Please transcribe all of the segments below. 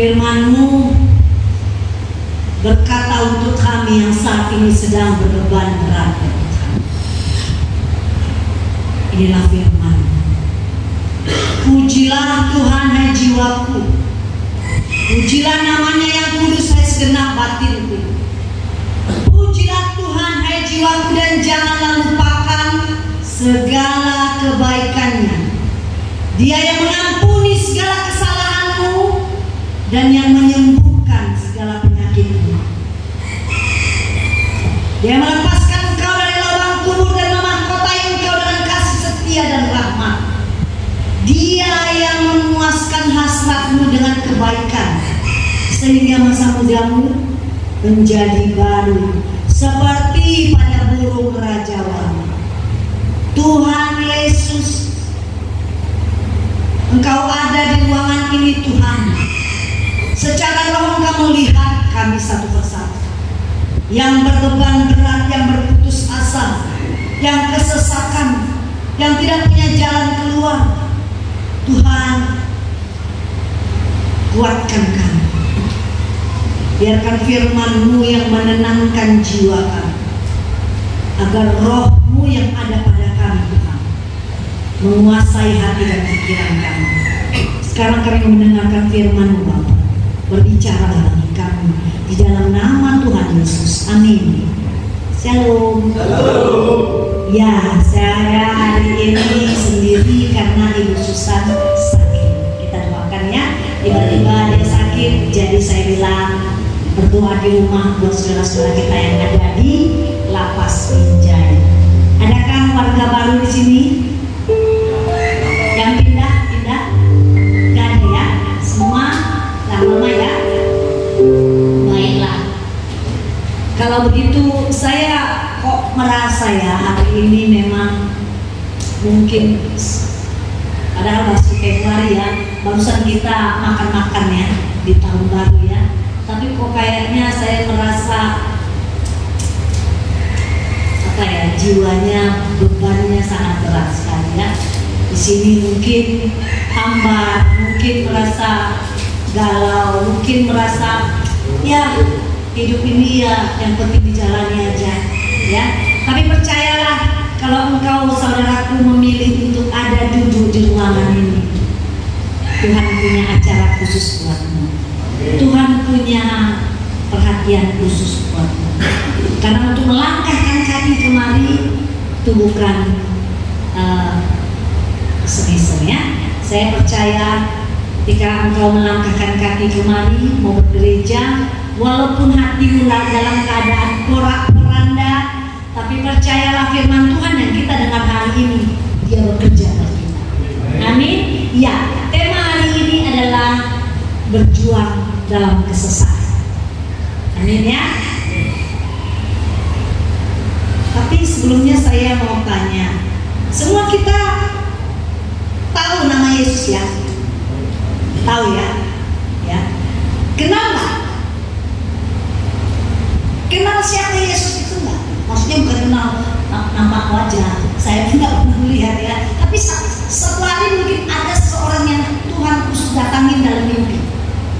Firman-Mu berkata untuk kami yang saat ini sedang berbeban berat. Inilah firman. Pujilah Tuhan hai jiwaku, pujilah namanya yang kudus hai segenap batinku. Pujilah Tuhan hai jiwaku dan janganlah lupakan segala kebaikannya. Dia yang mengampuni segala kesalahanmu dan yang menyembuhkan segala penyakitmu. Dia melepaskan engkau dari lubang kubur dan memahkotai engkau dengan kasih setia dan rahmat. Dia yang memuaskan hasratmu dengan kebaikan, sehingga masa mudamu menjadi baru seperti pada burung rajawan. Tuhan Yesus, Engkau ada di ruangan ini Tuhan. Secara roh Engkau melihat kami satu persatu, yang berbeban berat, yang berputus asa, yang kesesakan, yang tidak punya jalan keluar. Tuhan, kuatkan kami. Biarkan firman-Mu yang menenangkan jiwa kami, agar roh-Mu yang ada pada kami Tuhan menguasai hati dan pikiran kami. Sekarang kami mendengarkan firman-Mu Bapa. Berbicara bagi kami di dalam nama Tuhan Yesus. Amin. Shalom. Ya, saya hari ini sendiri karena Ibu Susan sakit. Kita doakan ya. Tiba-tiba dia sakit, jadi saya bilang berdoa di rumah buat saudara-saudara kita yang ada di Lapas Binjai. Adakah warga baru di sini? Yang pindah? Gak ada ya? Semua lama ya? Baiklah. Kalau begitu saya kok merasa ya hari ini memang mungkin padahal masih Februari ya, barusan kita makan-makan ya di tahun baru ya, tapi kok kayaknya saya merasa apa ya, jiwanya, bebannya sangat berat sekali ya. Di sini mungkin hambar, mungkin merasa galau, mungkin merasa ya hidup ini ya yang penting dijalani aja ya. Tapi percayalah, kalau engkau saudaraku memilih untuk ada duduk di ruangan ini, Tuhan punya acara khusus buatmu. Tuhan punya perhatian khusus buatmu. Karena untuk melangkahkan kaki kemari itu bukan iseng-iseng ya. Saya percaya ketika engkau melangkahkan kaki kemari mau bergereja, walaupun hatimu dalam keadaan porak-poranda, tapi percayalah firman Tuhan yang kita dengar hari ini, Dia bekerja bagi kita. Amin. Ya, tema hari ini adalah berjuang dalam kesesatan. Amin ya. Tapi sebelumnya saya mau tanya, semua kita tahu nama Yesus ya? Tahu ya? Ya. Kenal nggak? Kenal siapa Yesus itu nggak? Maksudnya bukan kenal nampak wajah, saya nggak pernah melihat ya. Tapi satu hari mungkin ada seseorang yang Tuhan khusus datangin dalam mimpi.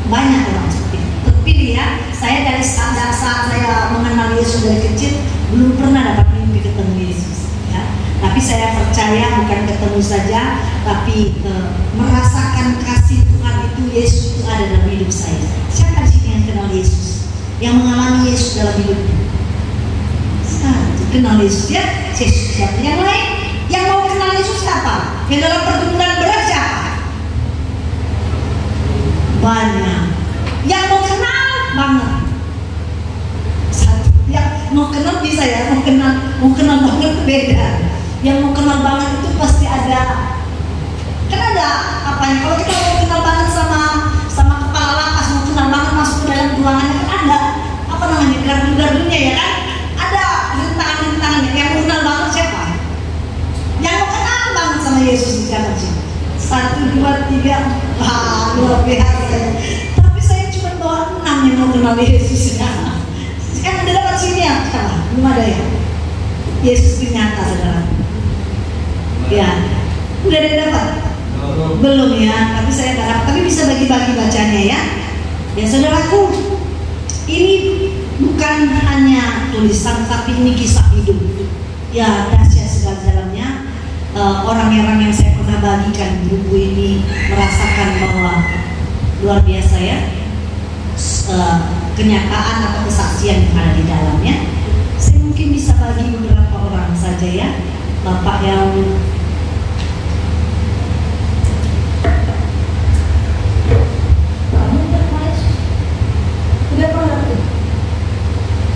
Banyak orang seperti itu. Terpilih ya. Saya dari saat saya mengenal Yesus dari kecil belum pernah dapat mimpi ketemu Yesus. Ya. Tapi saya percaya bukan ketemu saja, tapi merasakan kasih Tuhan itu, Yesus itu ada dalam hidup saya. Siapa di sini yang kenal Yesus? Yang mengalami Yesus dalam hidupnya? Satu, kenal Yesus ya. Yesus siapa? Yang lain? Yang mau kenal Yesus siapa? Yang dalam pergumulan berat siapa? Banyak. Yang mau kenal banget. Satu. Yang mau kenal bisa ya. Mau kenal banget beda. Yang mau kenal banget itu pasti ada. Kan ada apanya? Kalau kita mau kenal banget sama kepala lapas, mau kenal banget masuk ke dalam ruangannya, kan ada apa namanya, gardu-gardunya ya kan? Ada rintangan-rintangannya. Yang mau kenal banget siapa? Yang mau kenal banget sama Yesus di kanan sini. 1, 2, 3, wah luar biasa. Tapi saya cuma bawa 6 yang mau kenal Yesus ya. Kan udah dapat sini ya? Belum ada ya? Yesus itu nyata saudara. Ya, udah ada dapat? Belum ya, tapi saya harap. Tapi bisa bagi-bagi bacanya ya. Ya saudaraku, ini bukan hanya tulisan, tapi ini kisah hidup. Ya dahsyat sekali dalamnya. Orang-orang yang saya pernah bagikan buku ini merasakan bahwa luar biasa ya, kenyataan atau kesaksian yang ada di dalamnya. Saya mungkin bisa bagi beberapa orang saja ya. Bapak yang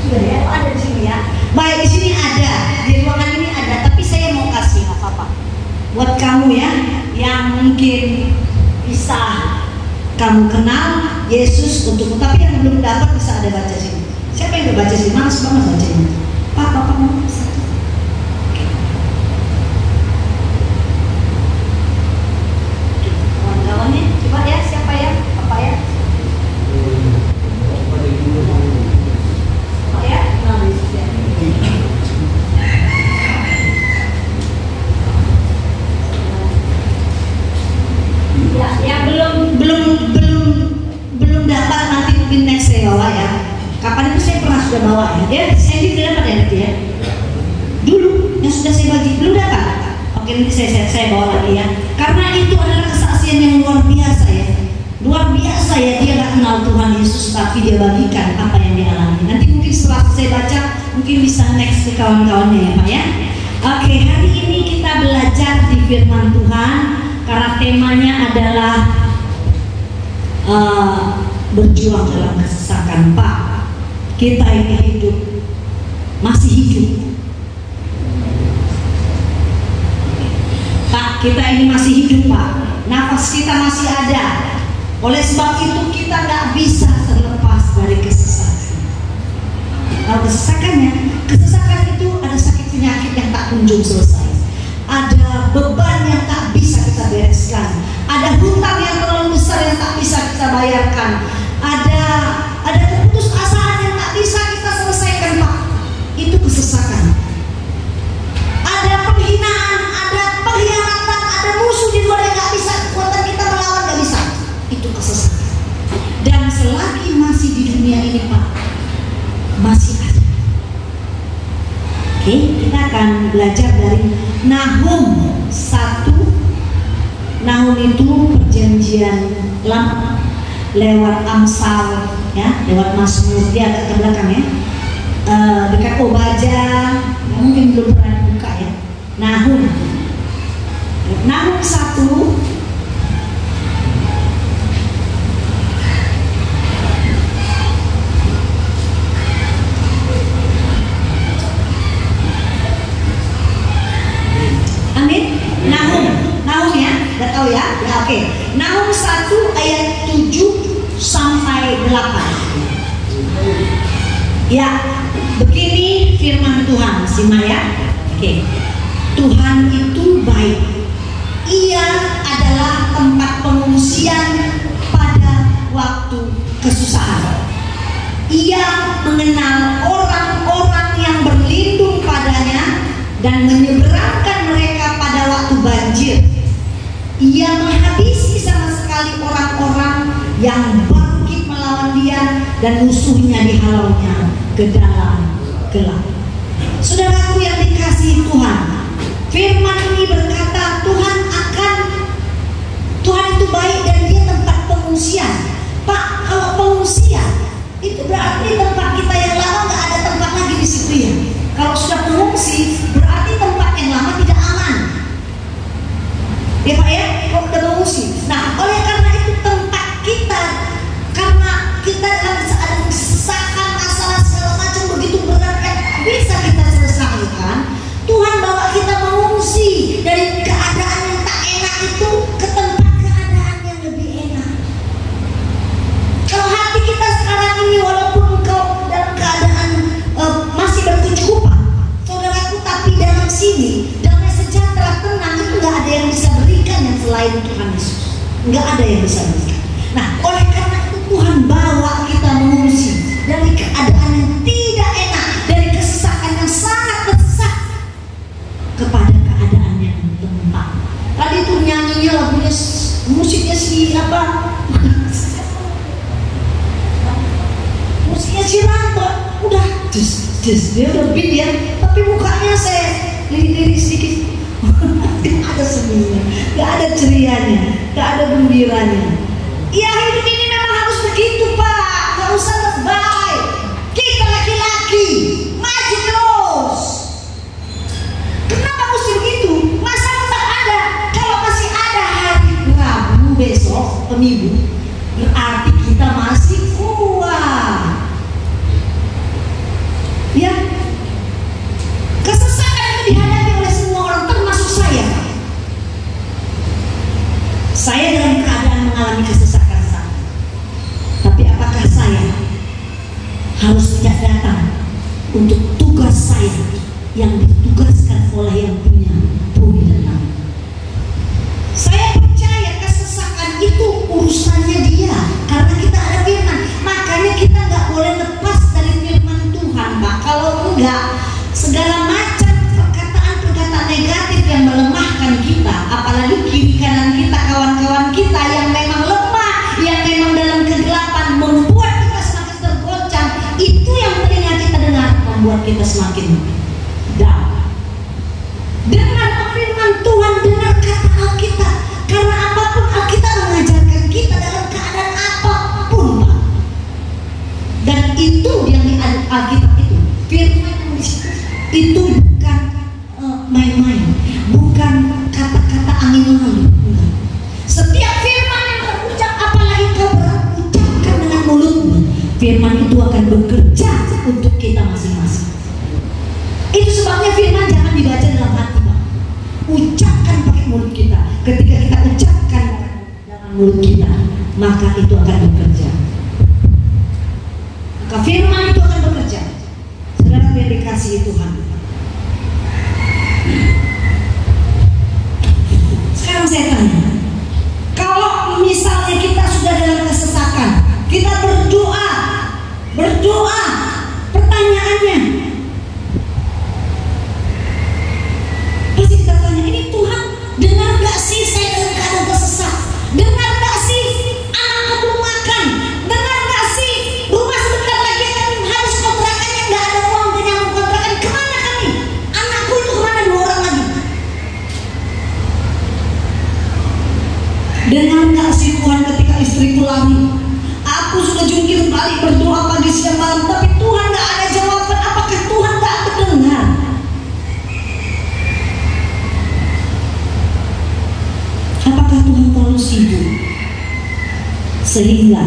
sudah ya, ada di sini ya. Baik, di sini ada, di ruangan ini ada, tapi saya mau kasih apa-apa buat kamu ya, yang mungkin bisa kamu kenal Yesus untukmu, tapi yang belum dapat bisa ada baca sini. Siapa yang udah baca sini? Males banget bacanya. Pak, Bapak mau satu. Kawan-kawannya, coba ya, siapa ya? Apa ya? Ya belum dapat, nanti mungkin next saya bawa ya. Kapan itu saya pernah sudah bawa ya. Saya sudah dapat ya nanti ya. Dulu yang sudah saya bagi belum dapat. Oke, nanti saya bawa lagi ya. Karena itu adalah kesaksian yang luar biasa ya. Luar biasa ya, dia gak kenal Tuhan Yesus tapi dia bagikan apa yang dia alami. Nanti mungkin setelah saya baca mungkin bisa next ke kawan-kawannya ya Pak ya. Oke, hari ini kita belajar di firman Tuhan karena temanya adalah berjuang dalam kesesakan. Pak, kita ini hidup, masih hidup. Pak, kita ini masih hidup Pak. Nafas kita masih ada. Oleh sebab itu kita nggak bisa terlepas dari kesesakan. Kalau kesesakan itu ada sakit penyakit yang tak kunjung selesai. Ada beban yang tak bisa kita bereskan. Ada hutang yang terlalu besar yang tak bisa kita bayarkan. Ada keputusasaan yang tak bisa kita selesaikan Pak. Itu kesesakan. Ada penghinaan, ada pengkhianatan, ada musuh di luar yang gak bisa kekuatan kita melawan, gak bisa. Itu kesesakan. Dan selagi masih di dunia ini Pak, masih ada. Oke, kita akan belajar dari Nahum 1. Nahum itu perjanjian lama lewat Amsal ya, lewat Mazmur, dia agak ke belakang ya. Dekat Obadya, ya, mungkin belum pernah dibuka ya. Nahum 1. Amin. Nahum ya, udah tahu ya? Ya oke. Nahum 1 ayat 7 sampai 8. Ya, begini firman Tuhan, simak ya. Oke. Tuhan itu baik. Ia adalah tempat pengungsian pada waktu kesusahan. Ia mengenal orang-orang yang berlindung padanya dan menyeberangkan mereka pada waktu banjir. Ia menghabisi sama sekali orang-orang yang bangkit melawan dia dan musuhnya dihalaunya ke dalam gelap. Saudaraku yang dikasihi Tuhan, firman ini berkata Tuhan itu baik dan dia tempat pengungsian. Pak, kalau pengungsian itu berarti tempat kita yang lama gak ada tempat lagi di situ ya. Kalau sudah pengungsi berarti tempat yang lama tidak aman. Ya Pak ya, kalau udah mengungsi. Nah, oleh karena itu tempat kita, karena kita dalam keadaan kesesakan, masalah segala macam begitu berat yang bisa kita selesaikan, Tuhan bawa kita mengungsi dari keadaan yang tak enak itu ke tempat keadaan yang lebih enak. Kalau hati kita sekarang ini walaupun engkau dalam keadaan masih berkecukupan, saudaraku, tapi dalam sini damai sejahtera, tenang, itu nggak ada yang bisa berikan yang selain Tuhan Yesus. Nggak ada yang bisa berikan. Nah, oleh karena itu Tuhan bawa kita mengungsi dari keadaan yang tidak enak, dari kesesakan yang sangat tersesak kepada keadaan yang tenang. Tadi tuh nyanyinya lagunya, musiknya si apa? kecilan kok, udah dia udah beat ya, tapi mukanya saya lirik sedikit. Gak ada senyumnya, gak ada cerianya, gak ada gembiranya. Ya hidup ini memang harus begitu Pak, gak usah lebay. Kita laki-laki, maju terus. Kenapa mesti begitu? Masa tetap ada? Kalau masih ada hari Rabu besok, Minggu, berarti kita masih kuat. Ya, kesesakan itu dihadapi oleh semua orang, termasuk saya. Saya dalam keadaan mengalami kesesakan saya. Tapi apakah saya harus tidak datang untuk tugas saya yang ditugaskan oleh yang punya bumi dan langit? Saya percaya kesesakan itu urusannya dia, karena kita ada firman. Makanya kita nggak boleh lepas dari firman Tuhan, Pak. Kalau enggak, segala macam perkataan-perkataan negatif yang melemahkan kita, apalagi kiri kanan kita, kawan-kawan kita yang memang lemah, yang memang dalam kegelapan, membuat kita semakin tergoncang. Itu yang telinga kita dengar, membuat kita semakin down. Dengar firman Tuhan, dengar kata Alkitab, karena apapun Alkitab mengajarkan kita dalam keadaan apapun, Pak. Dan itu yang di Alkitab itu, firman itu bukan main-main, bukan kata-kata angin lalu. Setiap firman yang terucap, apalagi kau berucapkan dengan mulutmu, firman itu akan bekerja untuk kita masing-masing. Itu sebabnya firman jangan dibaca dalam hati, Pak. Ucapkan pakai mulut kita. Ketika kita ucapkan dalam mulut kita, maka itu akan bekerja. Maka firman itu akan bekerja. Saudara yang dikasihi Tuhan, sekarang saya tanya, kalau misalnya kita sudah dalam kesesakan, kita berdoa, pertanyaannya pasti kita tanya, ini Tuhan dengar gak sih saya dalam keadaan tersesat? Dengar gak sih anakku belum makan? Dengar gak sih rumah sebentar lagi akan harus kontrakan yang gak ada uang dan yang kontrakan? Kemana kami? Anakku itu kemana? 2 orang lagi. Dengar gak sih Tuhan ketika istriku lari? Aku sudah jungkir balik berdoa pagi siang malam, tapi Tuhan gak ada jawaban. Apakah Tuhan gak mendengar? Apakah Tuhan terlalu sibuk sehingga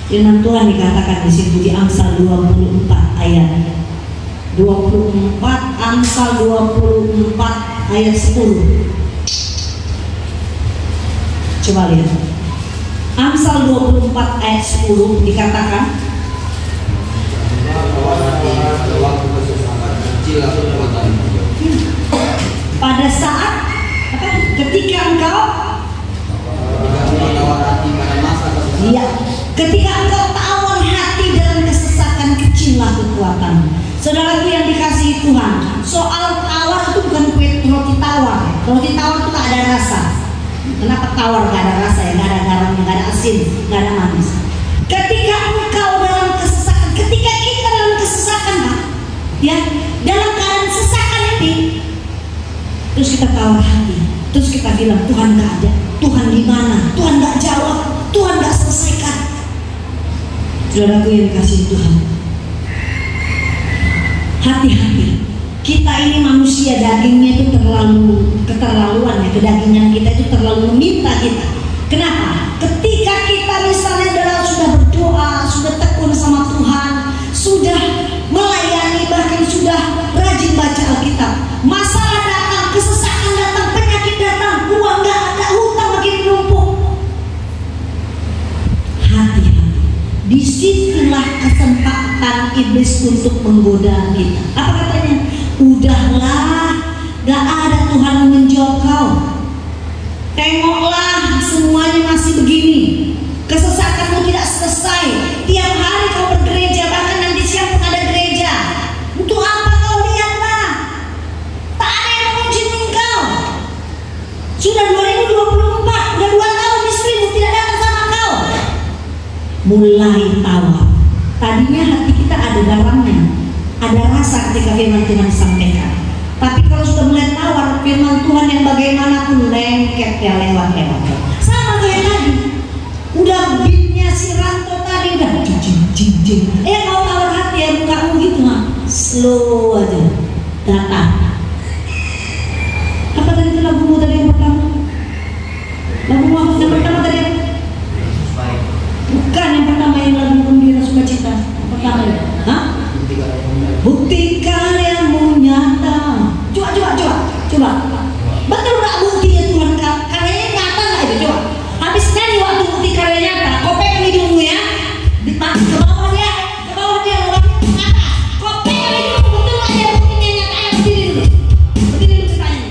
firman Tuhan dikatakan di situ di Amsal 24 ayat 24, Amsal 24 ayat 10. Coba lihat Amsal 24 ayat 10 dikatakan, pada saat ketika engkau ketika engkau tawar hati dalam kesesakan, kecillah kekuatan. Saudaraku yang dikasihi Tuhan, soal tawar itu bukan kue roti tawar. Roti tawar itu tak ada rasa. Kenapa tawar gak ada rasa ya? Gak ada garamnya, gak ada asin, gak ada manis. Ketika engkau dalam kesesakan, ketika kita dalam kesesakan, Pak, ya, dalam keadaan sesakan ini, terus kita tawar hati, terus kita bilang Tuhan gak ada, Tuhan di mana? Tuhan gak jawab, Tuhan gak selesaikan. Saudaraku yang dikasihi Tuhan, hati-hati. Kita ini manusia, dagingnya itu terlalu keterlaluan ya, kedagingan kita itu terlalu meminta kita. Kenapa? Ketika kita misalnya sudah berdoa, sudah tekun sama Tuhan, sudah melayani, bahkan sudah rajin baca Alkitab, masalah datang, kesesakan datang, penyakit datang, uang gak ada, hutang makin menumpuk. Hati-hati. Disitulah kesempatan iblis untuk menggoda kita. Apa katanya? Udahlah, gak ada Tuhan menjawab kau. Tengoklah, semuanya masih begini. Kesesakanmu tidak selesai. Tiap hari kau bergereja, bahkan nanti siang pun ada gereja. Untuk apa kau lihatlah? Tak ada yang mengunjungi kau. Sudah 2024, udah 2 tahun istrimu tidak datang sama kau. Mulai tawar. Tadinya hati di dalamnya ada rasa ketika firman Tuhan disampaikan. Tapi kalau sudah mulai tawar firman Tuhan yang bagaimanapun lengket ya lewat-lewat. Sama kayak tadi, udah beatnya si Ranto tadi udah jing. Kalau tawar hati ya mukamu gitu mah, slow aja datang. Apa tadi itu lagumu tadi yang pertama? Lagumu yang pertama tadi apa? Bukan yang pertama yang lagu gembira sukacita. Yang pertama ya? Hah? Buktikan yang nyata. Coba. Betul nggak buktinya Tuhan karyanya nyata nggak itu? Coba. Habis nyanyi waktu bukti karya nyata, kopek hidungmu ya, ke bawah dia orangnya nyata. Kopek hidungmu betul nggak ya buktinya nyata? Ayo berdiri dulu bertanya.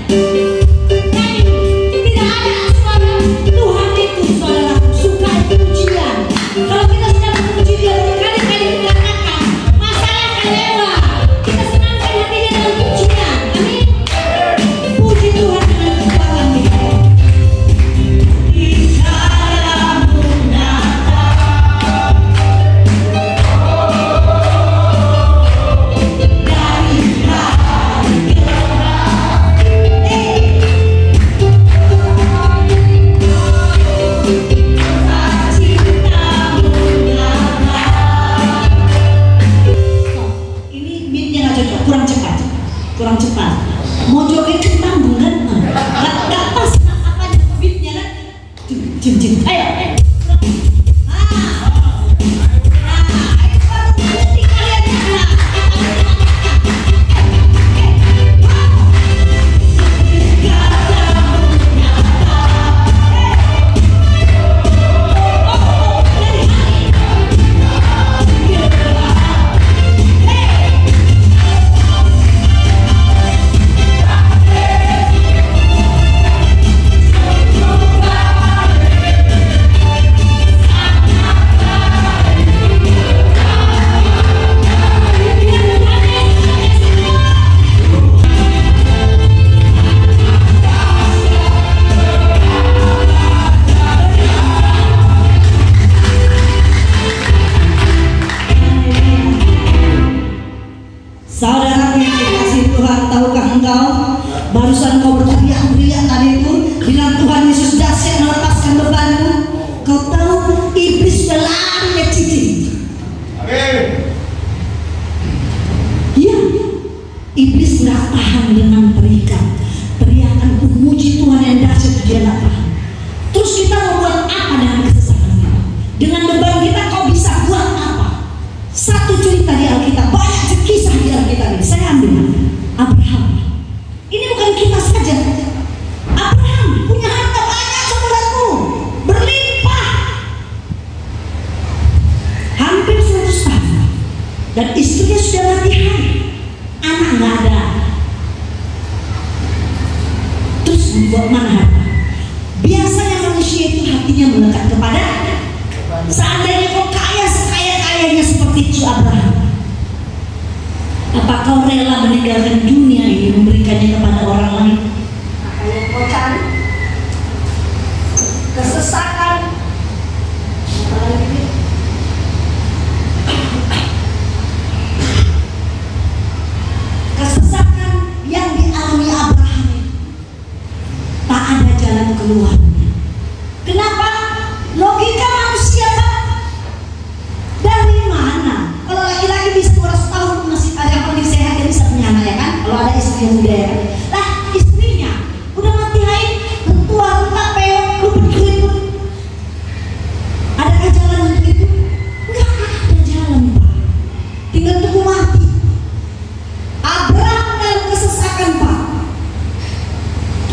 Nyanyi. Tidak ada suara Tuhan itu saudara suka pujian. Kalau kita sedang memuji Dia berkali-kali mengatakan masalah akan lewat. Kita senangkan hatinya dalam pujian. Amin. Puji Tuhan dengan kekuatan kita. Kurang cepat. Mau joget tanggung kan? Gak pas apa beatnya kan? Jim. Ayo. Bukti kalian nyata. Saudara yang dikasih Tuhan, tahukah engkau barusan kau berteriak-teriak tadi itu bilang Tuhan Yesus dahsyat melepaskan bebanmu. Kau tahu iblis sudah lari ke cici. Iya, iblis nggak tahan dengan teriakan memuji Tuhan yang dahsyat, dia nggak tahan. Terus kita mau buat apa dengan kesesakan kita? Dengan beban kita kau bisa buat apa? Satu cerita di Alkitab, banyak kisah di Alkitab ini. Saya ambil Abraham. Ini bukan kita saja. Abraham punya harta banyak saudaraku, berlimpah, hampir 100 tahun, dan istrinya sudah mati hari, anak nggak ada. Terus buat mana harta? Biasanya manusia itu hatinya melekat kepada. Seandainya kau kaya sekaya-kayanya seperti itu Abraham, apa kau rela meninggalkan dunia ini memberikannya kepada orang lain? Apa yang kau cari? Kesesakan, kesesakan yang dialami Abraham itu tak ada jalan keluarnya. Kenapa? Logika manusia Pak. Dari mana? Kalau laki-laki bisa 200 tahun masih ada yang paling sehat, dia bisa punya anak ya kan? Kalau ada istri yang muda ya kan? Lah istrinya udah mati haid, tua, rentak, peot, luput-luput. Adakah jalan untuk itu? Enggak ada jalan Pak. Tinggal tunggu mati. Abraham dalam kesesakan Pak.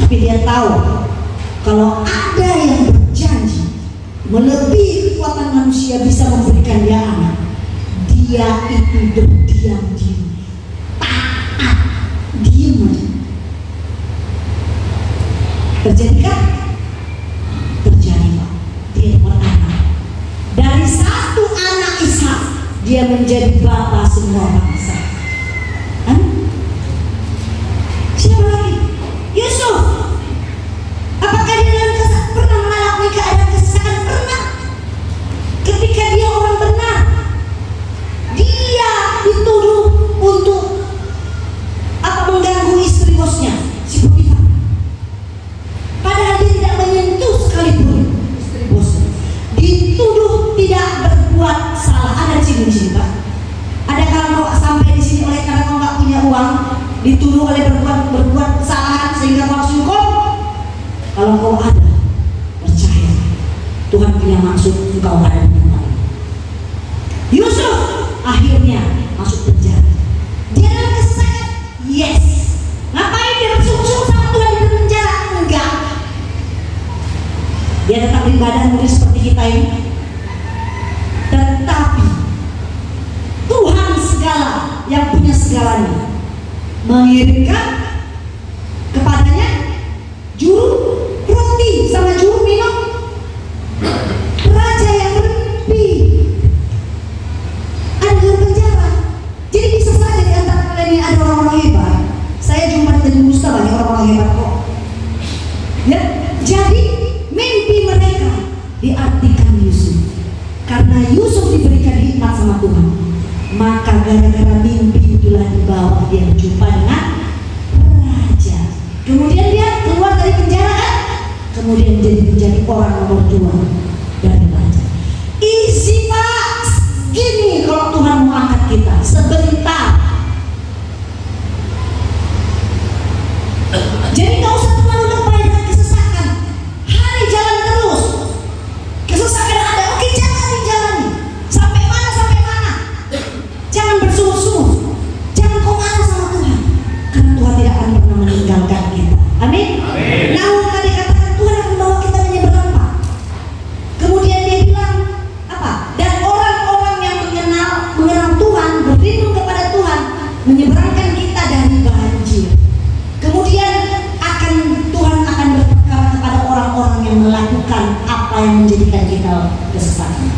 Tapi dia tahu kalau ada yang berjanji melebihi kekuatan manusia bisa memberikan dia anak, dia itu berdiam diri, taat, diam aja. Terjadikah? Terjadi Pak. Dia beranak. Dari satu anak Ishak, dia menjadi bapa semua bangsa. Siapa lagi? Yusuf. Apakah dia pernah mengalami keadaan kesesakan? Pernah. Ketika dia orang benar, dia dituduh oleh berbuat kesalahan sehingga kau harus hukum. Kalau kau ada, percaya Tuhan punya maksud engkau ada di tempat ini. Yusuf akhirnya masuk penjara. Dia dalam kesesakan, yes. Ngapain dia bersungguh-sungguh sama Tuhan di penjara? Enggak. Dia tetap beribadah murid seperti kita ini. Tetapi Tuhan segala yang punya segalanya mengirimkan kepadanya juru roti sama juru minum, raja yang bermimpi ada dalam penjara. Jadi bisa saja di antara kalian ini ada orang-orang hebat. Saya jumpa di Musta banyak orang-orang hebat kok. Ya, jadi mimpi mereka diartikan Yusuf. Karena Yusuf diberikan hikmat sama Tuhan, maka gara-gara mimpi itulah dibawa dia berjumpa dengan raja. Kemudian dia keluar dari penjara kan? Kemudian menjadi orang nomor 2 dari raja. Easy Pak, gini kalau Tuhan mau angkat kita sebentar. Jadi gak usah terlalu lebay dengan kesesakan. Hari jalan terus. Kesesakan ada, oke jalani. Sampai mana? Jangan bersungguh-sungguh. Jangan kau marah sama Tuhan. Karena Tuhan tidak akan pernah meninggalkan kita. Amin. Namun tadi katakan Tuhan akan membawa kita menyeberang Pak. Kemudian dia bilang apa? Dan orang-orang yang mengenal Tuhan, berlindung kepada Tuhan, menyeberangkan kita dari banjir. Kemudian Tuhan akan berperkara kepada orang-orang yang melakukan apa yang menjadikan kita kesesatan.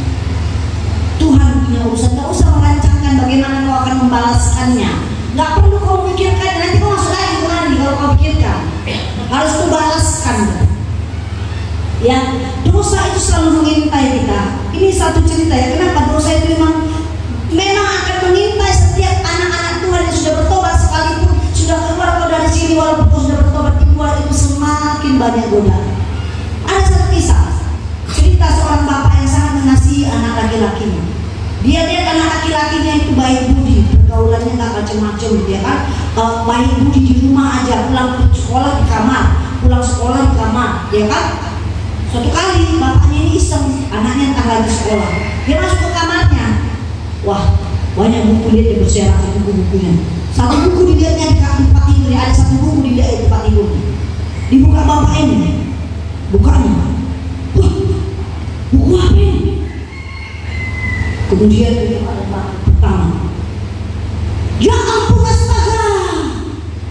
Tuhan punya urusan, gak usah merancangkan bagaimana kau akan membalaskannya. Gak perlu kau pikirkan, nanti kau masuk lagi Tuhan kalau kau pikirkan. Harus kau balaskan. Ya, dosa itu selalu mengintai kita. Ini satu cerita ya, kenapa dosa itu memang akan mengintai setiap anak-anak Tuhan yang sudah bertobat, sekalipun sudah keluar kau dari sini, walaupun kau sudah bertobat, di luar itu semakin banyak godaan. Ada satu kisah, cerita seorang bapak yang sangat mengasihi anak laki-lakinya. Dia lihat anak laki-lakinya itu baik budi, pergaulannya nggak macam-macam, dia kan baik budi di rumah aja, pulang sekolah di kamar, pulang sekolah di kamar, ya kan. Suatu kali bapaknya ini iseng, anaknya entah lagi sekolah, dia masuk ke kamarnya, wah banyak buku dia berserakan buku-bukunya. Satu buku dilihatnya di tempat tidur, ada satu buku dilihat di tempat tidur. Dibuka bapak ini, bukanya, wah buku apa ini? Kemudian dia ada pertama, ya ampun astaga,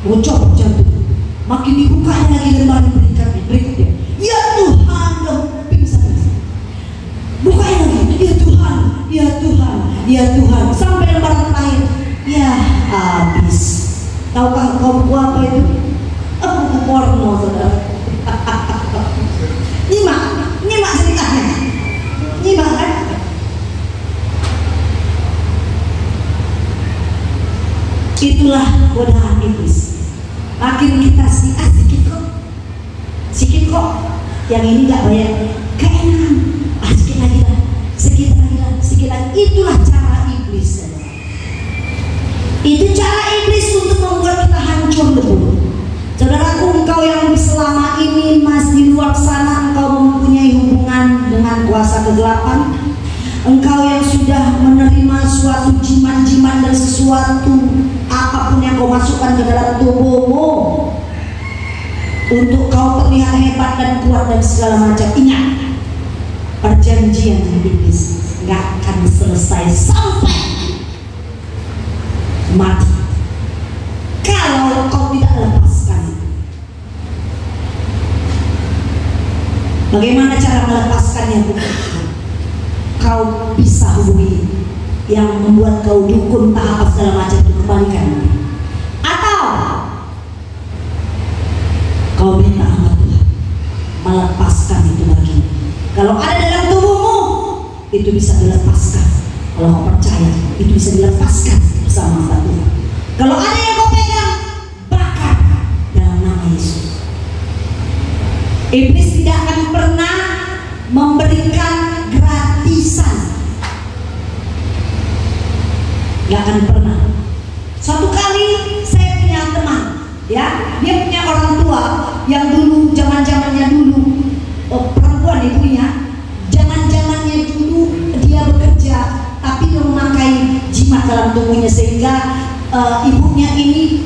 bocor jantung. Makin dibukanya lagi lembar berikutnya, ya Tuhan, udah pingsan. Bukanya lagi, ya Tuhan, ya Tuhan, ya Tuhan, sampai lembar terakhir, ya habis. Tahukah kau buku apa itu? Buku porno, saudara. Nyimak ceritanya, nyimak kan? Itulah godaan iblis. Makin kita sikit kok, yang ini nggak bayar, keenakan, sikit lagi lah, sikit lagi. Itulah cara iblis. Itu cara iblis untuk membuat kita hancur lebur. Saudaraku, engkau yang selama ini masih di luar sana, engkau mempunyai hubungan dengan kuasa kegelapan. Engkau yang sudah menerima suatu jimat-jimat dan sesuatu apapun yang kau masukkan ke dalam tubuhmu untuk kau terlihat hebat dan kuat dan segala macam. Ingat, perjanjian iblis gak akan selesai sampai mati kalau kau tidak lepaskan. Bagaimana cara melepaskannya? Kau bisa hubungi yang membuat kau dukun tak apa segala macam itu, kembalikan. Atau kau minta sama Tuhan melepaskan itu lagi. Kalau ada dalam tubuhmu, itu bisa dilepaskan. Kalau kau percaya, itu bisa dilepaskan bersama Tuhan. Kalau ada yang kau pegang, bakar dalam nama Yesus. Iblis tidak akan pernah memberikan gratisan, gak akan pernah. Suatu kali saya punya teman Ya, dia punya orang tua yang dulu zaman-zamannya dulu perempuan ibunya, zaman-zamannya dulu dia bekerja tapi dia memakai jimat dalam tubuhnya sehingga ibunya ini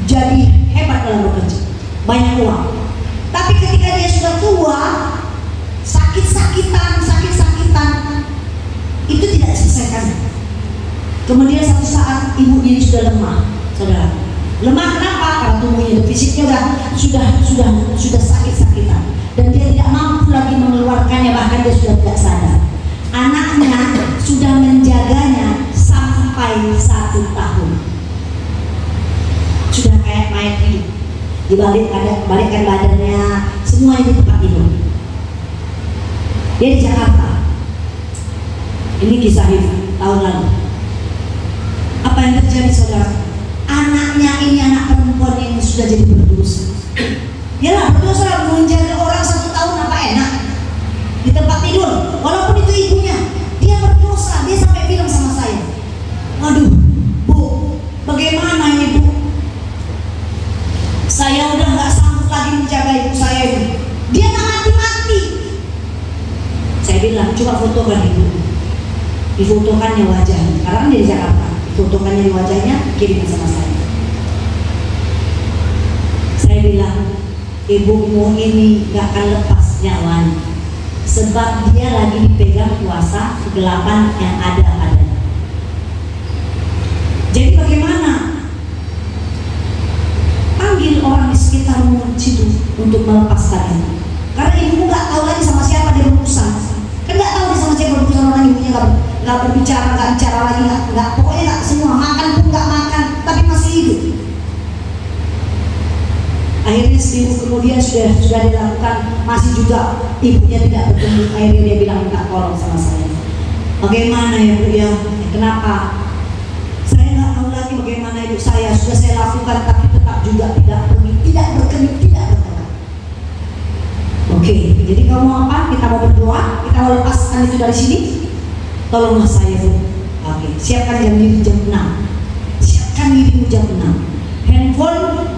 jadi hebat dalam bekerja, banyak uang. Tapi ketika dia sudah tua, sakit-sakitan itu tidak diselesaikan. Kemudian satu saat ibunya ini sudah lemah, saudara. Lemah kenapa? Karena tubuhnya, fisiknya sudah sakit-sakitan dan dia tidak mampu lagi mengeluarkannya, bahkan dia sudah tidak sadar. Anaknya sudah menjaganya sampai 1 tahun. Sudah kayak mayat hidup, dibalikkan badannya, semuanya di tempat tidur. Dia di Jakarta. Ini kisah hidup tahun lalu. Apa yang terjadi, saudara? Anaknya ini anak perempuan yang sudah jadi berdosa. Yalah, berdosa menjaga orang 1 tahun apa enak di tempat tidur, walaupun itu ibunya. Dia berdosa. Dia sampai bilang sama saya, "Waduh, Bu, bagaimana ini, Bu? Saya udah nggak sanggup lagi menjaga ibu saya ini. Dia nggak mati-mati." Saya bilang, "Coba fotokan ibu." Difotokannya wajahnya, karena dia di Jakarta. Fotokannya di wajahnya, kirim sama saya. Saya bilang, "Ibumu ini gak akan lepas nyawanya, sebab dia lagi dipegang kuasa kegelapan yang ada padanya." Jadi bagaimana? Panggil orang di sekitarmu situ untuk melepaskannya. Karena ibumu gak tahu lagi sama siapa dia berurusan. Kan gak tahu dia sama siapa berurusan, orang ibunya gak berbicara, gak bicara lagi, pokoknya gak semua, makan pun gak makan, tapi masih hidup. Akhirnya seminggu kemudian sudah dilakukan, masih juga ibunya tidak bertemu. Akhirnya dia bilang minta tolong sama saya. "Bagaimana ya, Bu ya? Kenapa? Saya nggak tahu lagi bagaimana ibu saya. Sudah saya lakukan tapi tetap juga tidak berkedip, tidak bergerak." Oke, jadi kamu mau apa? Kita mau berdoa, kita mau lepaskan itu dari sini. Tolonglah saya, Bu. Oke, siapkan diri jam 6. Siapkan dirimu jam 6. Handphone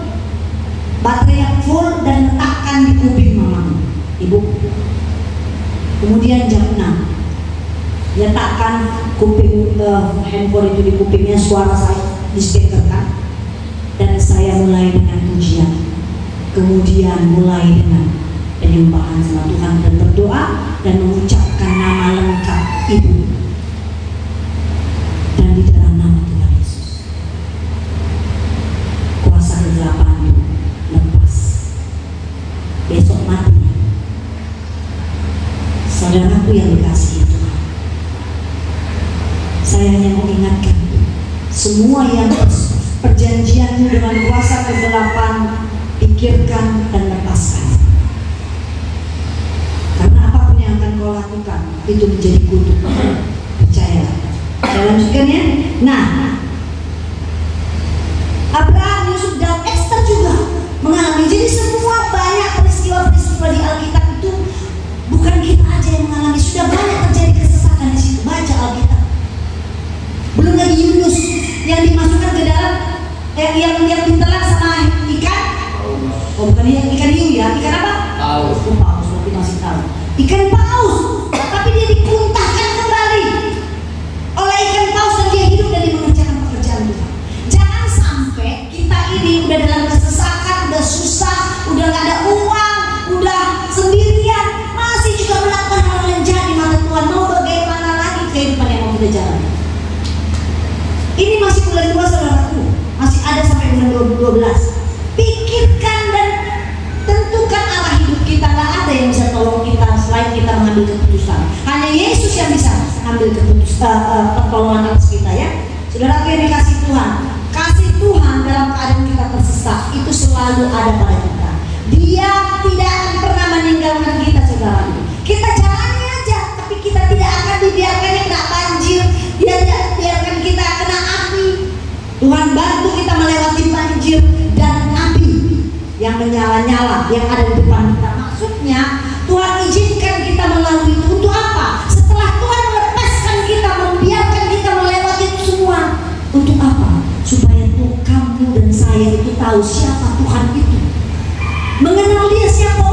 baterai yang full dan letakkan di kuping mamamu, ibu. Kemudian jam 6 letakkan kuping handphone itu di kupingnya, suara saya dispekerkan, dan saya mulai dengan pujian. Kemudian mulai dengan penyembahan sama Tuhan dan berdoa dan mengucapkan nama lengkap ibu. Dan di dalam nama Tuhan Yesus, kuasa kegelapan lepas. Besok mati. Saudaraku yang dikasihi Tuhan, saya hanya mau ingatkan, semua yang perjanjianmu dengan kuasa kegelapan, pikirkan dan lepaskan. Karena apapun yang akan kau lakukan itu menjadi kutuk. Percayalah. Saya lanjutkan ya. Nah, Abraham, Yusuf dan Esther juga mengalami. Jadi semua banyak peristiwa-peristiwa di Alkitab itu bukan kita aja yang mengalami. Sudah banyak terjadi kesesatan di situ. Baca Alkitab. Belum lagi Yunus yang dimasukkan ke dalam yang ditelan sama ikan. Oh, bukan ikan hiu ya. Ikan apa? Paus. Oh, paus. Berarti masih tahu. Ikan paus. Tapi dia dikuntahkan kembali oleh ikan paus dan dia hidup dan dia mengerjakan pekerjaan Tuhan. Jangan sampai kita ini udah dalam kesesakan, udah susah, udah gak ada uang, udah sendirian, masih juga melakukan hal yang jahat di mata Tuhan. Mau bagaimana lagi kehidupan yang mau kita jalani? Ini masih bulan 2, saudaraku, masih ada sampai bulan 12. Pikirkan dan tentukan arah hidup kita. Gak ada yang bisa tolong kita selain kita mengambil keputusan. Hanya Yesus yang bisa ambil keputusan, pertolongan atas kita ya. Saudaraku yang dikasih Tuhan, kasih Tuhan dalam keadaan kita tersesat itu selalu ada pada kita. Dia tidak akan pernah meninggalkan kita, saudara. Kita jalani aja, tapi kita tidak akan dibiarkannya kena banjir. Dia tidak biarkan kita kena api. Tuhan bantu kita melewati banjir dan api yang menyala-nyala yang ada di depan kita. Maksudnya Tuhan izinkan kita melalui itu untuk apa? Setelah Tuhan melepaskan kita, membiarkan kita melewati itu semua, untuk apa? Supaya kamu dan saya itu tahu siapa mengenal dia siapa.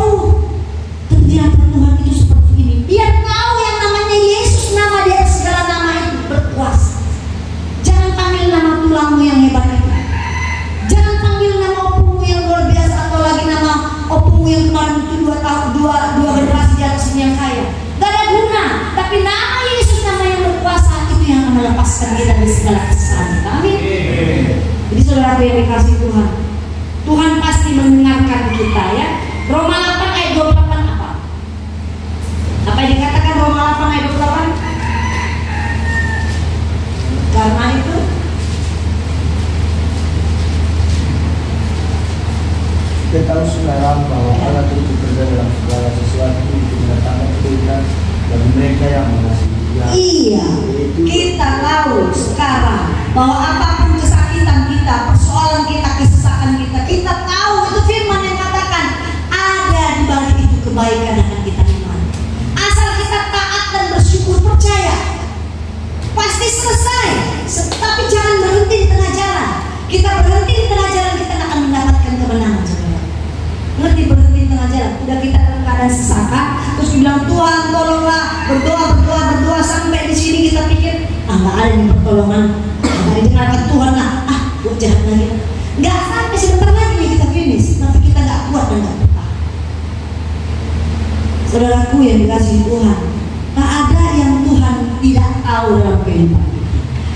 Ternyata Tuhan itu seperti ini. Biar tahu yang namanya Yesus, nama dia segala nama itu berkuasa. Jangan panggil nama tulangmu yang hebat itu. Jangan panggil nama opumu yang luar biasa, atau lagi nama opumu yang kemarin itu dua generasi di atas yang kaya. Gak ada guna. Tapi nama Yesus, nama yang berkuasa, itu yang akan melepaskan kita dari segala kesesakan. Amin. Jadi saudaraku yang dikasih Tuhan, Tuhan pasti mendengarkan kita ya. Roma 8 ayat 28 apa? Apa yang dikatakan Roma 8 ayat 28? Karena itu kita tahu sekarang bahwa Allah itu bekerja dalam segala sesuatu untuk mendatangkan kebaikan bagi mereka yang mengasihi Dia. Iya, kita tahu sekarang bahwa apapun kesakitan kita, persoalan kita, kesesakan kita, kita tahu itu firman yang katakan ada di balik itu kebaikan yang akan kita nikmati. Asal kita taat dan bersyukur, percaya pasti selesai. Tapi jangan berhenti di tengah jalan. Kita berhenti di tengah jalan, kita akan mendapatkan kemenangan. Ngerti, berhenti di tengah jalan. Udah kita dalam keadaan sesakan, terus bilang Tuhan tolonglah, berdoa sampai di sini kita pikir nggak ada nih pertolongan, nggak didengarkan Tuhan lah, buat jahat lagi. Nggak sampai sebentar lagi nih kita finish, tapi kita nggak kuat dan nggak betah. Saudaraku yang dikasihi Tuhan, tak ada yang Tuhan tidak tahu dalam kehidupan kita.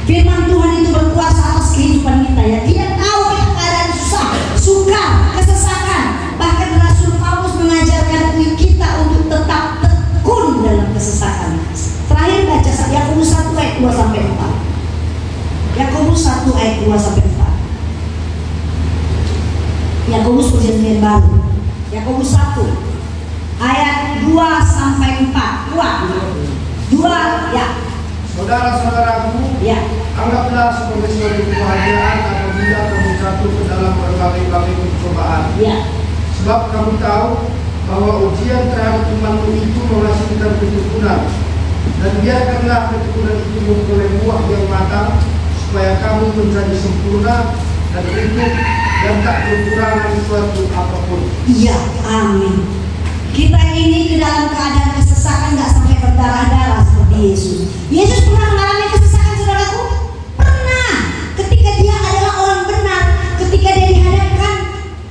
Firman Tuhan itu berkuasa atas kehidupan kita ya. Dia tahu kita keadaan susah, suka, kesesakan. Bahkan Rasul Paulus mengajarkan kita untuk tetap tekun dalam kesesakan. Terakhir baca Yakobus 1 ayat 2 sampai 4. Yakobus 1 ayat 2 sampai 4. Yakobus perjanjian baru. Yakobus 1 ayat 2 sampai 4. 2 ya. Saudara-saudaraku, Ya. anggaplah sebagai suatu kebahagiaan apabila kamu jatuh ke dalam berbagai-bagai pencobaan. Ya. Sebab kamu tahu bahwa ujian terhadap imanmu itu menghasilkan ketekunan. Dan biarkanlah ketekunan itu memperoleh buah yang matang, supaya kamu menjadi sempurna dan utuh dan tak kekurangan suatu apapun. Iya, amin. Kita ini ke dalam keadaan kesesakan gak sampai berdarah-darah seperti Yesus. Yesus pernah mengalami kesesakan, saudaraku? Pernah. Ketika dia adalah orang benar, ketika dia dihadapkan,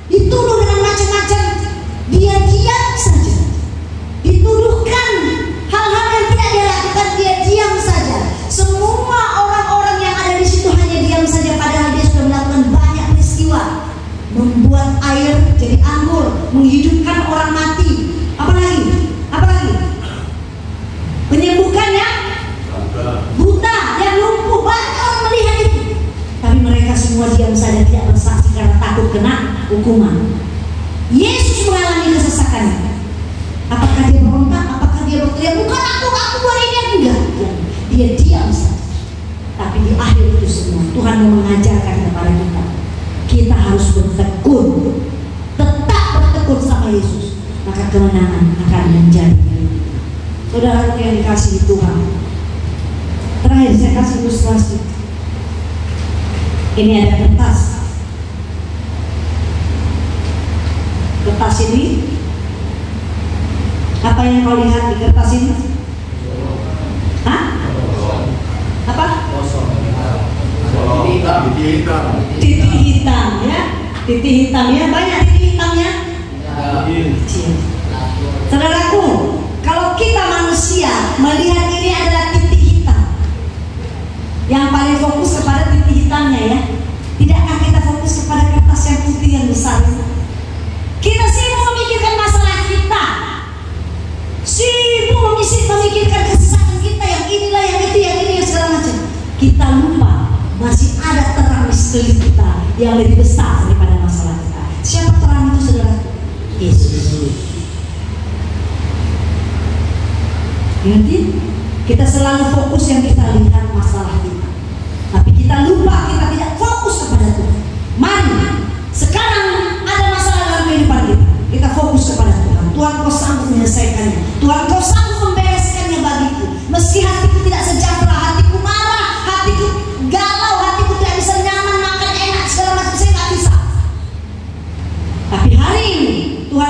dituduh dengan macam-macam, dia diam saja. Dituduhkan hal-hal yang tidak dia lakukan, dia diam saja. Semua orang-orang yang ada di situ hanya diam saja, padahal dia sudah melakukan banyak peristiwa. Membuat air jadi anggur, menghidupkan orang mati. Apa lagi? Menyembuhkan yang buta, yang lumpuh, banyak orang melihat itu. Tapi mereka semua diam saja, tidak bersaksi karena takut kena hukuman. Yesus mengalami kesesakan. Apakah dia berontak? Apakah dia berteriak, bukan aku buat ini? Enggak. Dia diam saja. Tapi di akhir itu semua Tuhan mau mengajarkan kepada kita harus bertekun, tetap bertekun sama Yesus, maka kemenangan akan menjadi milik kita. Saudara yang dikasihi Tuhan, terakhir saya kasih ilustrasi. Ini ada kertas. Kertas ini, apa yang kau lihat di kertas ini? Hah? Apa? Titik hitam ya. Titik hitam ya. Banyak titik hitamnya. Kecil. Saudaraku, kalau kita manusia melihat ini adalah titik hitam, yang paling fokus kepada titik hitamnya ya. Tidakkah kita fokus kepada kertas yang putih yang besar? Kita sibuk memikirkan masalah kita, sibuk memikirkan kesesakan kita, yang inilah, yang itu, yang ini, yang segala macam. Kita lupa masih ada terang di sekeliling kita yang lebih besar daripada masalah kita. Siapa terang itu, saudara? Yesus. Ngerti? Kita selalu fokus yang kita lihat masalah kita, tapi kita lupa, kita tidak fokus kepada Tuhan. Mari sekarang ada masalah dalam kehidupan kita, kita fokus kepada Tuhan. Tuhan, kau sanggup menyelesaikannya. Tuhan, kau sanggup membereskannya bagiku. Meski hatiku tidak sejahtera, hatiku marah, hatiku galau, hatiku tidak bisa nyaman, makan enak, segala macam, saya nggak bisa. Tapi hari ini Tuhan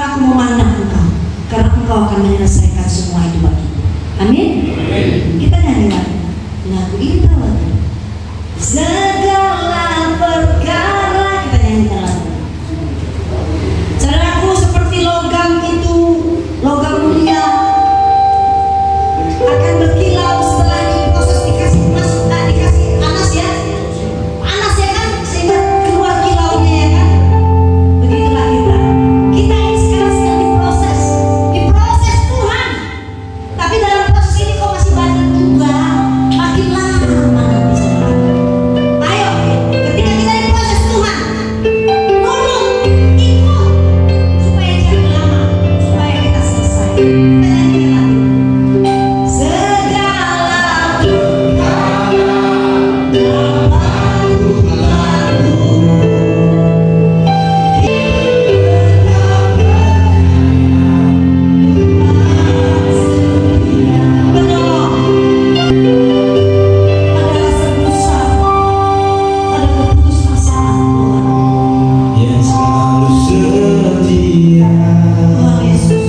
Yang selalu setia. Tuhan Yesus.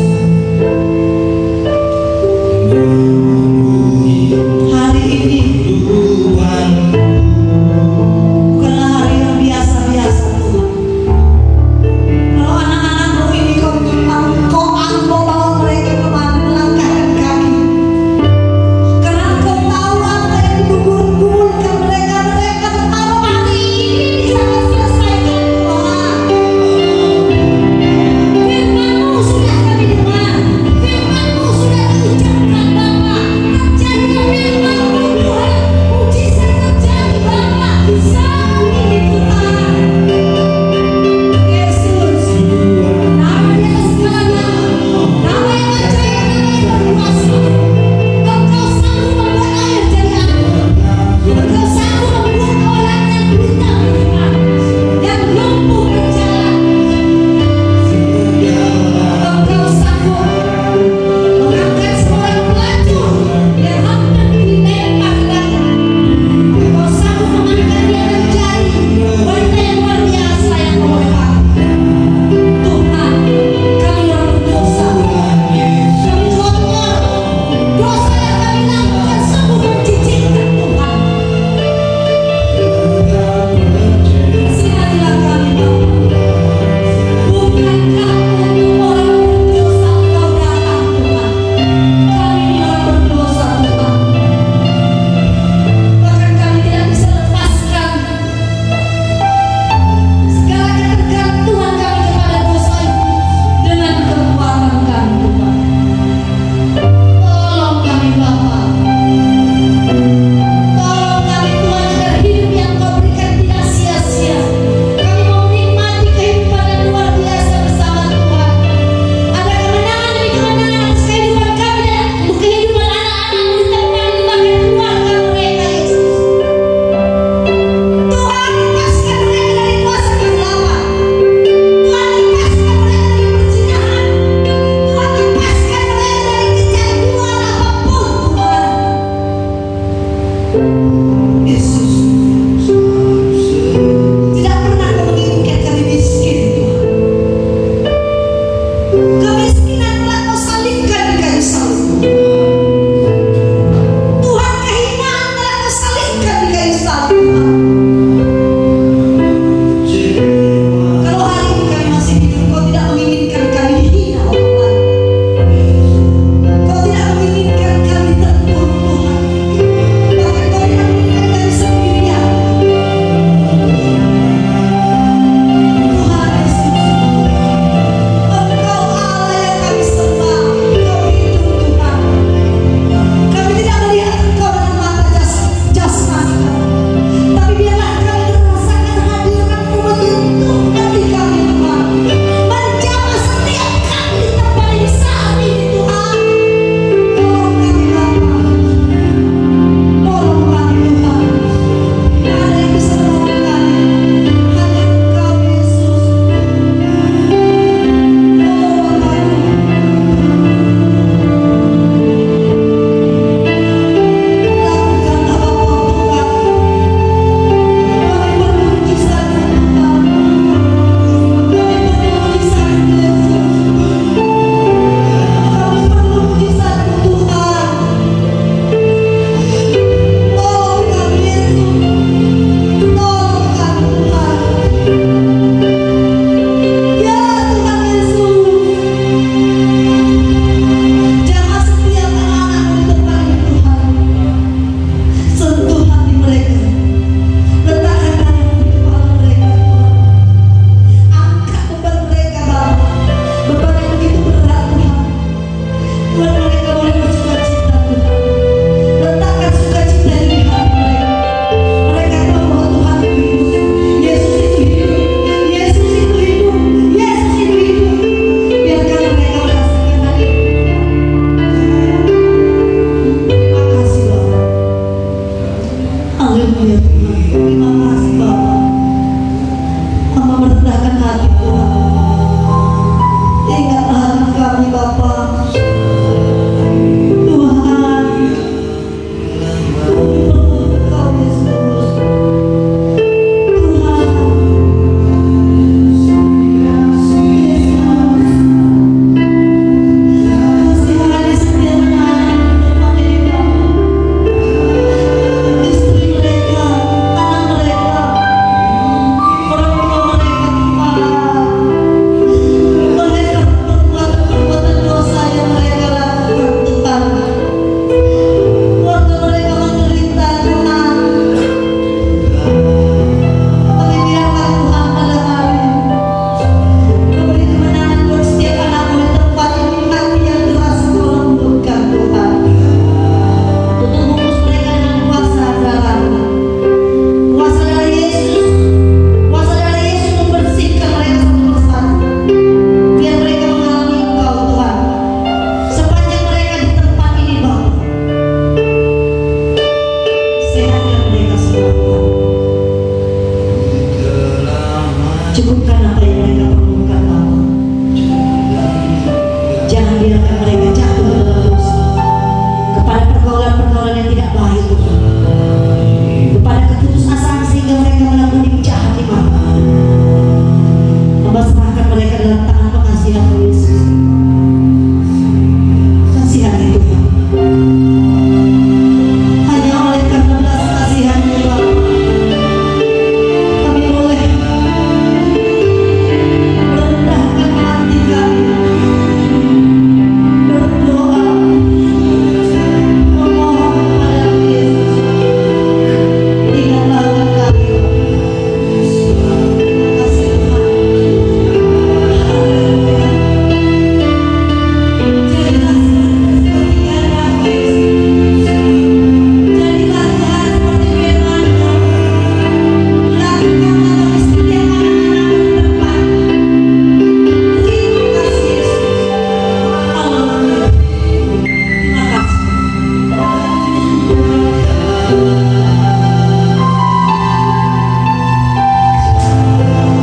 apa yang mereka perlukan, Bapa. Jangan biarkan mereka jatuh ke dalam dosa, kepada pergaulan-pergaulan yang tidak baik, kepada keputusasaan sehingga mereka melakukan yang jahat di mata. Hamba serahkan mereka dalam tangan pengasihan Yesus. Kasihani Tuhan. Hanya oleh karena belas kasihan-Mu, Bapa, kami boleh merendahkan hati kami, berdoa, memohon kepada Yesus. Ingatlah kami, terima kasih Tuhan. Haleluya. Jadilah seperti anak Yesus. Jadilah Tuhan seperti firman-Mu. Lakukanlah bagi setiap anak-anak-Mu ke depan. Terima kasih Yesus. Haleluya.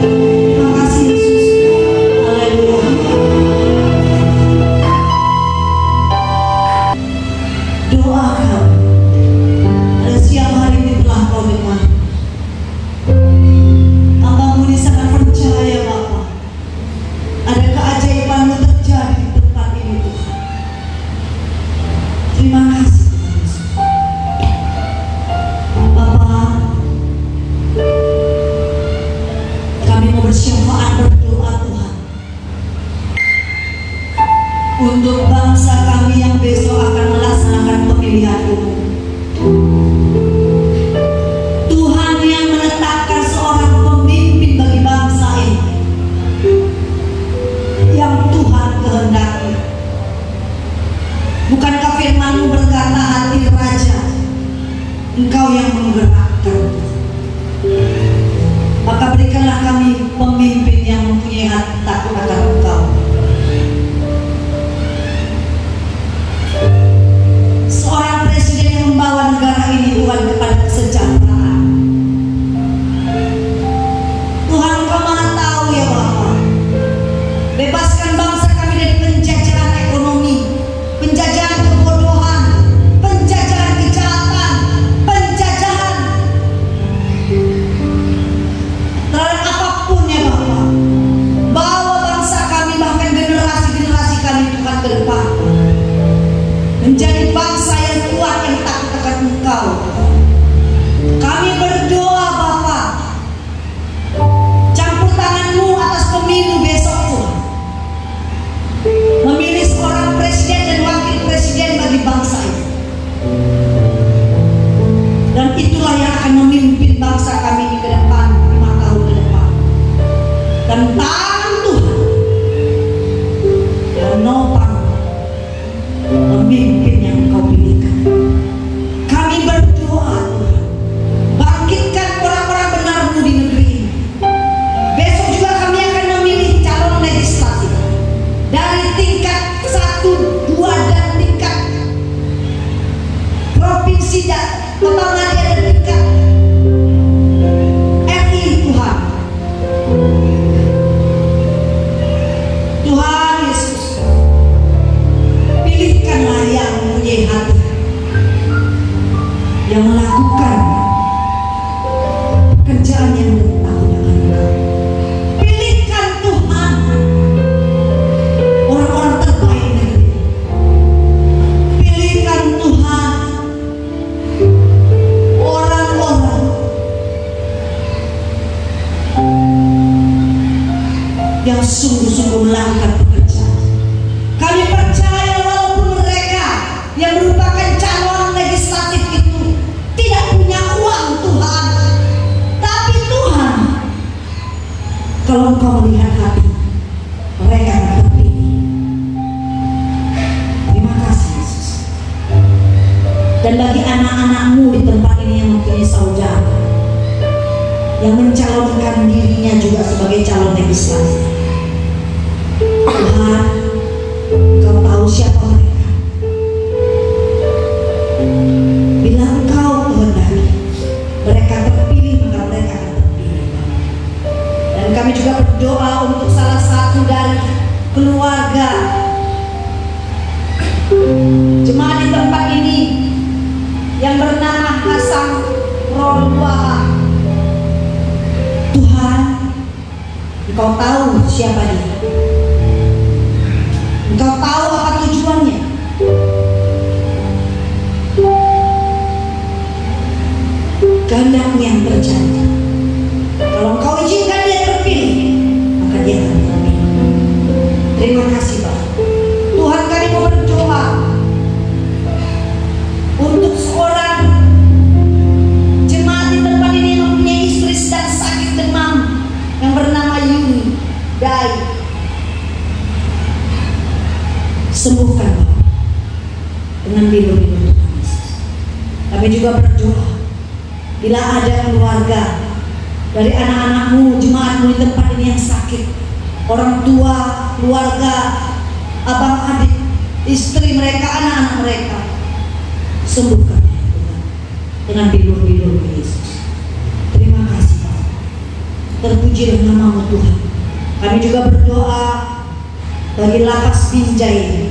Terima kasih. Terima kasih Yesus. Haleluya. Doakan. Pada siang hari ini telah Kau dengar. Hamba-Mu ini sangat percaya, Bapa, ada keajaiban-Mu terjadi di tempat ini, Tuhan. Terima kasih, Tuhan Yesus. Bapa, kami mau bersyafaat berdoa, Tuhan, untuk bangsa kami yang besok akan melaksanakan pemilihan umum. Tuhan yang menetapkan seorang pemimpin bagi bangsa ini, yang Tuhan kehendaki. Bukankah firman-Mu berkata, hati raja Engkau yang menggerakkan? Maka berikanlah kami pemimpin yang mempunyai hati takut akan Engkau. Seorang presiden yang membawa negara ini, Tuhan, kepada kesejahteraan. Tuhan, Engkau Maha tahu ya Bapa. Bebaskan bangsa kami dari penjajahan ekonomi, penjajahan kebodohan, penjajahan kejahatan, penjajahan terhadap apapun ya Bapa. Bawa bangsa kami, bahkan generasi-generasi kami, Tuhan, ke depan menjadi bangsa yang kuat, yang takut akan Engkau. Kami berdoa Bapa, campur tangan-Mu atas pemilu besok, Tuhan. Memilih seorang presiden dan wakil presiden bagi bangsa ini. Dan itulah yang akan memimpin bangsa kami ini ke depan, 5 tahun ke depan. Dan tangan Tuhan menopang pemimpin yang Engkau pilihkan. Kami berdoa, Tuhan, bangkitkan orang-orang benar-Mu di negeri ini. Besok juga kami akan memilih calon legislatif dari tingkat 1, 2, dan tingkat provinsi dan Kepamadian dan tingkat RI, Tuhan. Tuhan Yesus, pilihkanlah yang mempunyai hati, yang melakukan pekerjaan yang bertakut akan Engkau. Pilihkan Tuhan orang-orang terbaik negeri. Pilihkan Tuhan orang-orang yang sungguh-sungguh melakukan pekerjaan. Kami percaya walaupun mereka yang merupakan calon legislatif itu tidak punya uang, Tuhan, tapi Tuhan, kalau Engkau melihat hati, mereka akan terpilih. Terima kasih Yesus. Dan bagi anak-anak-Mu di tempat ini yang mempunyai saudara yang mencalonkan dirinya juga sebagai calon legislatif, Tuhan, Engkau tahu siapa mereka. Bila Engkau kehendaki mereka terpilih, maka mereka akan terpilih. Dan kami juga berdoa berdoa untuk salah satu dari keluarga jemaat di tempat ini yang bernama Hasan Rolwa. Tuhan, Engkau tahu siapa dia. Engkau tahu apa tujuannya. Kehendak-Mu yang terjadi. Kalau Engkau izinkan dia terpilih, maka dia akan terpilih. Terima kasih Bapak. Tuhan, kami mau berdoa untuk seorang jemaat di tempat ini yang mempunyai istri sedang sakit demam yang bernama Yuni Dai. Sembuhkan Bapak dengan bilu-bilu Tuhan Yesus. Kami juga berdoa bila ada keluarga dari anak-anak-Mu, jemaat-Mu di tempat ini yang sakit, orang tua, keluarga, abang adik, istri mereka, anak-anak mereka, sembuhkan Tuhan dengan bilur-bilur Yesus. Terima kasih Bapak. Terpujilah nama-Mu Tuhan. Kami juga berdoa bagi lapas Binjai ini.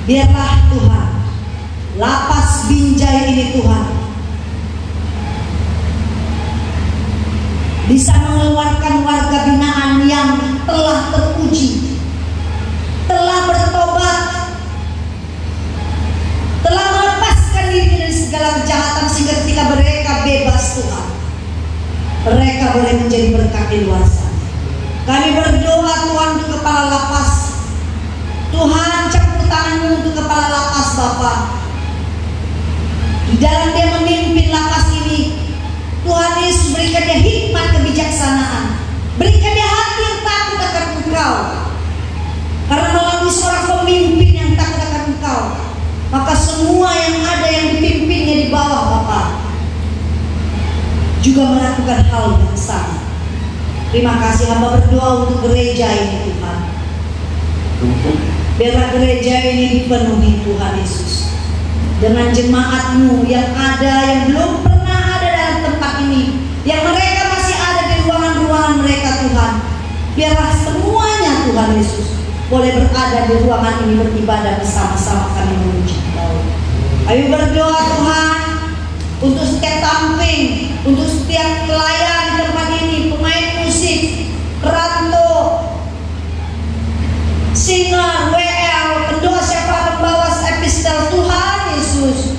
Biarlah Tuhan, lapas Binjai ini Tuhan bisa mengeluarkan warga binaan yang telah teruji, telah bertobat, telah melepaskan diri dari segala kejahatan, sehingga ketika mereka bebas Tuhan, mereka boleh menjadi berkat di luar sana. Kami berdoa Tuhan untuk kepala lapas. Tuhan, campur tangan-Mu untuk kepala lapas Bapak. Di dalam dia memimpin lapas ini, Tuhan Yesus berikan dia hikmat kebijaksanaan, berikan dia hati yang takut akan Engkau. Karena melalui seorang pemimpin yang takut akan Engkau, maka semua yang ada yang dipimpinnya di bawah Bapak juga melakukan hal yang sama. Terima kasih, hamba berdoa untuk gereja ini Tuhan. Biarlah gereja ini dipenuhi Tuhan Yesus dengan jemaat-Mu yang ada, yang belum pernah ada dalam tempat ini, yang mereka masih ada di ruangan-ruangan mereka Tuhan. Biarlah semuanya Tuhan Yesus boleh berada di ruangan ini beribadah bersama-sama kami memuji Engkau. Ayo berdoa Tuhan untuk setiap tamping, untuk setiap pelayan di tempat ini, pemain musik, keranto, singer, WL, pendoa siapa pembawa epistel, Tuhan Yesus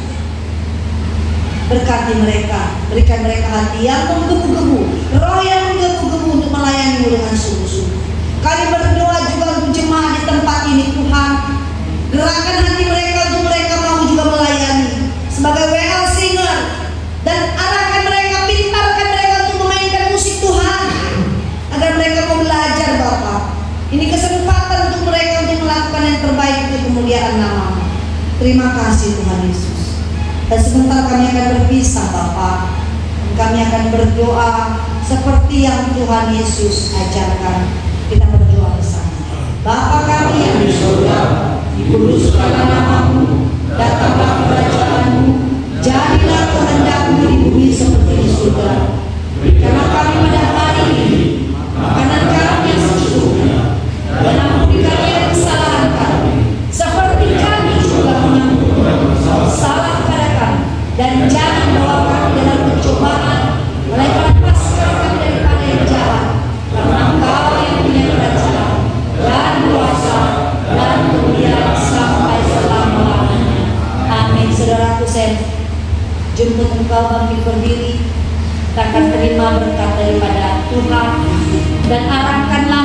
berkati mereka, berikan mereka hati yang menggebu-gebu, roh yang menggebu-gebu untuk melayani-Mu dengan sungguh-sungguh. Kami berdoa juga untuk jemaat di tempat ini Tuhan, gerakan hati mereka untuk mereka mau juga melayani sebagai WL singer, dan arahkan mereka, pintarkan mereka untuk memainkan musik Tuhan, agar mereka mau belajar Bapak. Ini kesempatan untuk mereka untuk melakukan yang terbaik untuk kemuliaan nama-Mu. Terima kasih Tuhan Yesus. Dan sebentar kami akan berpisah Bapak. Kami akan berdoa seperti yang Tuhan Yesus ajarkan. Kita berdoa bersama. Bapa kami yang di surga, dikuduskanlah nama-Mu, datanglah kerajaan-Mu, jadilah kehendak-Mu di bumi seperti di surga. Berikanlah kami pada hari ini makanan kami yang sesungguhnya, dan ampuni kami yang kesalahan kami, seperti kami juga mengampuni salah kepada kami, dan jangan bawa kami dalam pencobaan, melainkan lepaskan kami daripada yang jahat, karena Engkau yang punya kerajaan dan kuasa dan kemuliaan sampai selama-lamanya. Amin. Saudaraku, saya jemput engkau bangkit berdiri, kita akan terima berkat daripada Tuhan, dan arahkanlah